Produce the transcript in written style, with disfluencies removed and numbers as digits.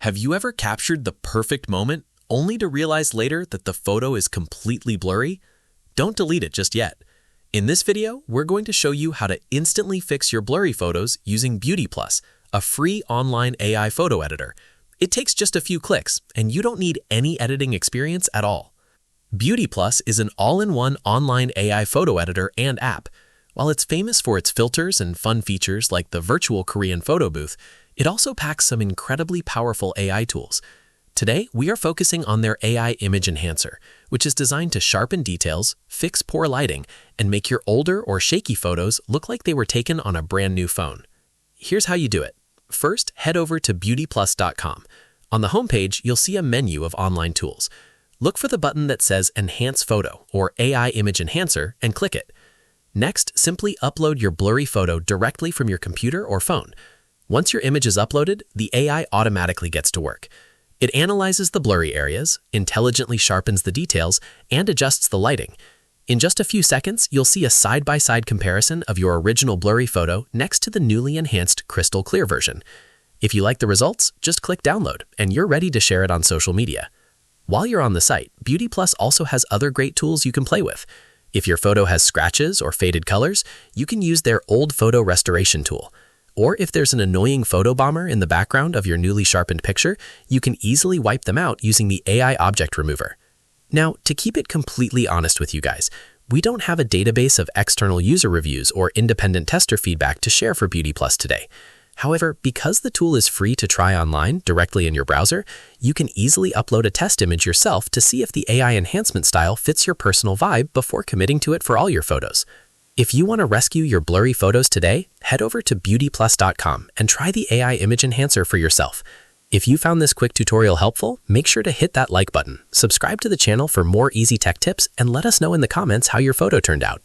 Have you ever captured the perfect moment only to realize later that the photo is completely blurry? Don't delete it just yet. In this video, we're going to show you how to instantly fix your blurry photos using BeautyPlus, a free online AI photo editor. It takes just a few clicks, and you don't need any editing experience at all. BeautyPlus is an all-in-one online AI photo editor and app. While it's famous for its filters and fun features like the virtual Korean photo booth, it also packs some incredibly powerful AI tools. Today, we are focusing on their AI image enhancer, which is designed to sharpen details, fix poor lighting, and make your older or shaky photos look like they were taken on a brand new phone. Here's how you do it. First, head over to beautyplus.com. On the homepage, you'll see a menu of online tools. Look for the button that says Enhance Photo or AI Image Enhancer and click it. Next, simply upload your blurry photo directly from your computer or phone. Once your image is uploaded, the AI automatically gets to work. It analyzes the blurry areas, intelligently sharpens the details, and adjusts the lighting. In just a few seconds, you'll see a side-by-side comparison of your original blurry photo next to the newly enhanced crystal clear version. If you like the results, just click download, and you're ready to share it on social media. While you're on the site, BeautyPlus also has other great tools you can play with. If your photo has scratches or faded colors, you can use their old photo restoration tool. Or if there's an annoying photo bomber in the background of your newly sharpened picture, you can easily wipe them out using the AI Object Remover. Now, to keep it completely honest with you guys, we don't have a database of external user reviews or independent tester feedback to share for BeautyPlus today. However, because the tool is free to try online directly in your browser, you can easily upload a test image yourself to see if the AI enhancement style fits your personal vibe before committing to it for all your photos. If you want to rescue your blurry photos today, head over to beautyplus.com and try the AI image enhancer for yourself. If you found this quick tutorial helpful, make sure to hit that like button, subscribe to the channel for more easy tech tips, and let us know in the comments how your photo turned out.